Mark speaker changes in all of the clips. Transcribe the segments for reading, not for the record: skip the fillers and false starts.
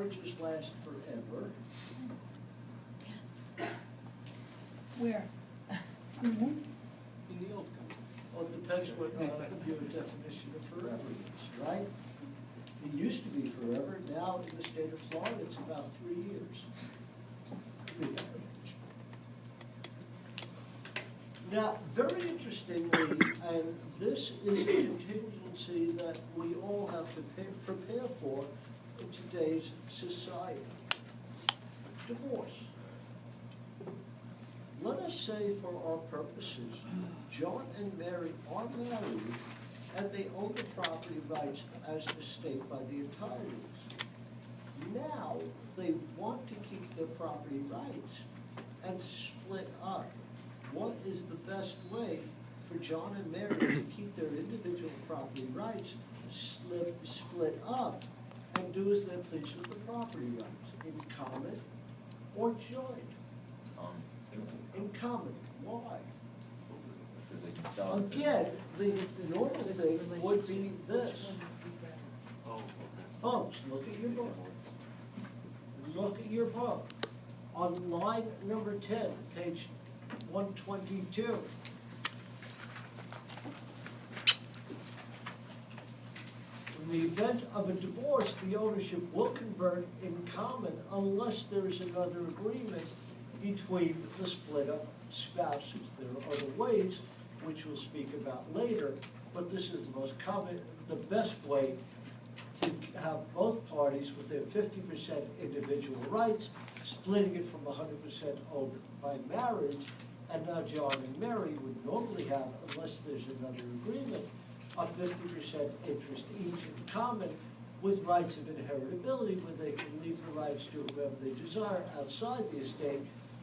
Speaker 1: marriages last forever.
Speaker 2: Where?
Speaker 3: In the old country.
Speaker 1: Well, it depends what your definition of forever is, right? It used to be forever, now in the state of Florida, it's about 3 years. Now, very interestingly, and this is a contingency that we all have to prepare for in today's society. Divorce. Let us say for our purposes, John and Mary are married and they own the property rights as the state by the entireties. Now, they want to keep their property rights and split up. What is the best way for John and Mary to keep their individual property rights split up and do as they please with the property rights, in common or joint? In common. Why?
Speaker 4: Because they can sell it.
Speaker 1: Again, the normal thing would be this.
Speaker 3: Oh, okay.
Speaker 1: Folks, look at your book. Look at your book. On line number 10, page 122. In the event of a divorce, the ownership will convert in common unless there is another agreement between the split up spouses. There are other ways, which we'll speak about later, but this is the most common, the best way to have both parties with their 50% individual rights, splitting it from 100% owned by marriage. And now John and Mary would normally have, unless there's another agreement, a 50% interest each in common with rights of inheritability, where they can leave the rights to whoever they desire outside the estate,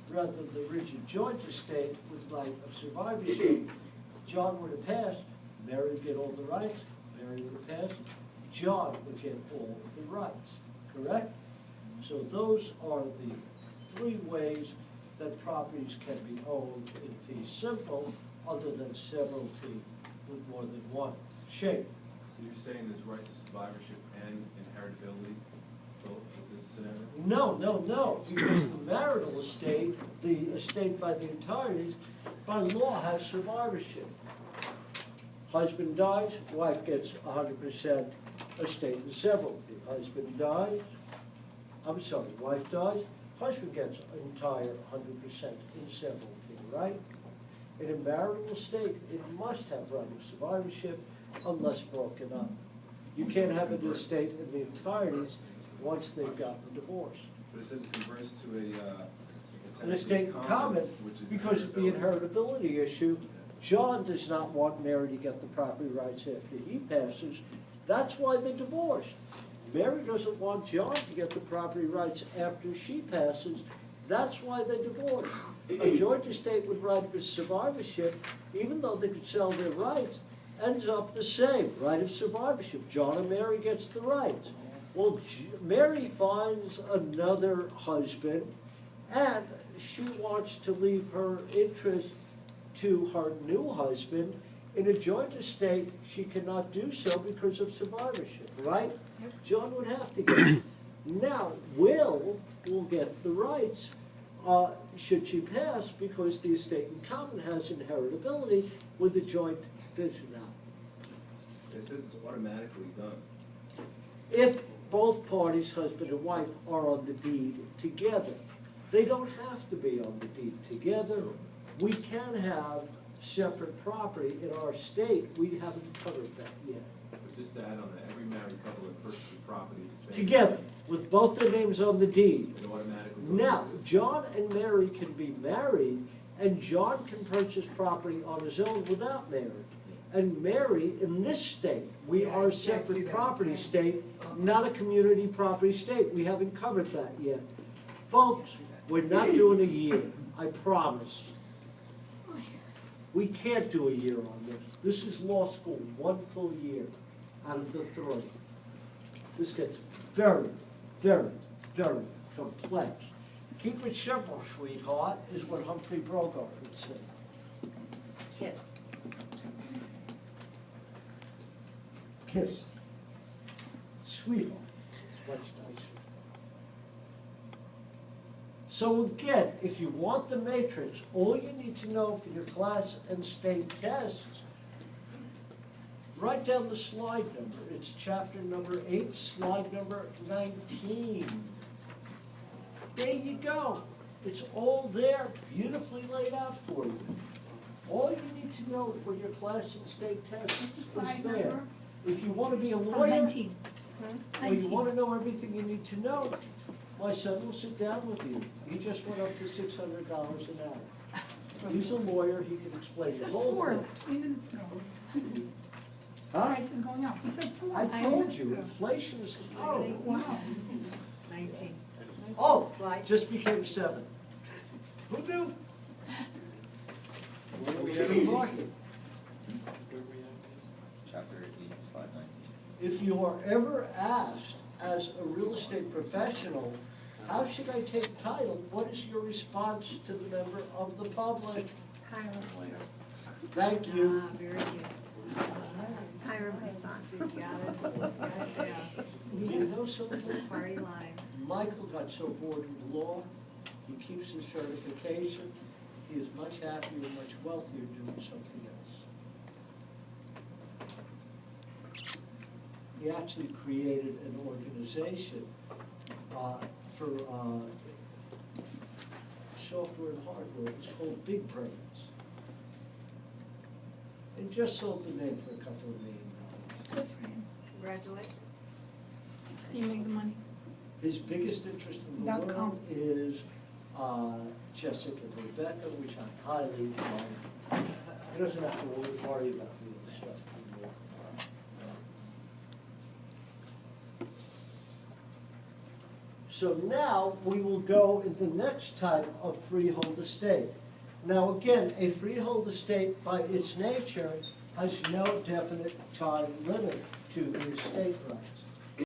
Speaker 1: rather than the rigid joint estate with right of survivorship. John would have passed, Mary would get all the rights, Mary would have passed, John would get all the rights, correct? So those are the three ways that properties can be owned in fee simple, other than severalty with more than one. Shane?
Speaker 5: So you're saying there's rights of survivorship and inheritability, both with this scenario?
Speaker 1: No, because the marital estate, the estate by the entireties, by law has survivorship. Husband dies, wife gets 100% estate in severalty. Husband dies, wife dies, husband gets entire 100% in severalty, right? In a marital estate, it must have right of survivorship unless broken up. You can't have an estate in the entireties once they've got the divorce.
Speaker 5: But it says it converts to
Speaker 1: An estate in common,
Speaker 5: which is
Speaker 1: because of the inheritability issue, John does not want Mary to get the property rights after he passes. That's why they divorced. Mary doesn't want John to get the property rights after she passes. That's why they divorced. A joint estate with right of survivorship, even though they could sell their rights, ends up the same, right of survivorship. John and Mary gets the rights. Well, Mary finds another husband, and she wants to leave her interest to her new husband. In a joint estate, she cannot do so because of survivorship, right? John would have to get it. Now, Will get the rights, should she pass, because the estate in common has inheritability with the joint does not.
Speaker 5: It says it's automatically done.
Speaker 1: If both parties, husband and wife, are on the deed together. They don't have to be on the deed together. We can have separate property in our state. We haven't covered that yet.
Speaker 5: But just to add on that, every married couple that purchases property the same
Speaker 1: Together, with both their names on the deed.
Speaker 5: it automatically goes
Speaker 1: Now,
Speaker 5: to this.
Speaker 1: John and Mary can be married, and John can purchase property on his own without Mary. And Mary, in this state, we are a separate property state, not a community property state. We haven't covered that yet. Folks, we're not doing a year, I promise. We can't do a year on this. This is law school, 1 full year out of the 3. This gets very, very, very complex. Keep it simple, sweetheart, is what Humphrey Bogart would say.
Speaker 2: Kiss.
Speaker 1: Kiss. Sweetheart. Much nicer. So again, if you want the matrix, all you need to know for your class and state tests, write down the slide number. It's chapter number 8, slide number 19. There you go. It's all there, beautifully laid out for you. All you need to know for your class and state tests
Speaker 2: What's the
Speaker 1: is
Speaker 2: slide
Speaker 1: there.
Speaker 2: number?
Speaker 1: If you want to be a
Speaker 2: Oh,
Speaker 1: lawyer,
Speaker 2: 19.
Speaker 1: or you want to know everything you need to know, my son will sit down with you. He just went up to $600 an hour. He's a lawyer, he can explain
Speaker 2: He
Speaker 1: the
Speaker 2: said
Speaker 1: whole
Speaker 2: 4
Speaker 1: thing.
Speaker 2: 3 minutes ago.
Speaker 1: Huh?
Speaker 2: Price is going up. He said 4.
Speaker 1: I
Speaker 2: 3
Speaker 1: told
Speaker 2: minutes
Speaker 1: you,
Speaker 2: ago.
Speaker 1: inflation is,
Speaker 2: Oh, wow.
Speaker 6: 19.
Speaker 1: oh,
Speaker 6: Slide.
Speaker 1: just became 7. Who knew?
Speaker 3: Where are we
Speaker 1: We're
Speaker 3: at?
Speaker 1: in market.
Speaker 3: Where are we at?
Speaker 4: Chapter 8, slide 19.
Speaker 1: If you are ever asked as a real estate professional, how should I take title? What is your response to the member of the public?
Speaker 6: Hire a lawyer.
Speaker 1: Thank you.
Speaker 6: Ah, very good. Hire my son. Got it, yeah.
Speaker 1: You know something?
Speaker 6: Party line.
Speaker 1: Michael got so bored with law, he keeps his certification. He is much happier and much wealthier doing something else. He actually created an organization for software and hardware. It's called Big Brains. And just sold the name for a couple of $1 million.
Speaker 2: Good for him.
Speaker 6: Congratulations.
Speaker 2: That's how you make the money.
Speaker 1: His biggest interest in the
Speaker 2: .com.
Speaker 1: world is Jessica and Rebecca, which I highly admire. He doesn't have to worry about the other stuff anymore. So now we will go in the next type of freehold estate. Now again, a freehold estate by its nature has no definite time limit to the estate rights.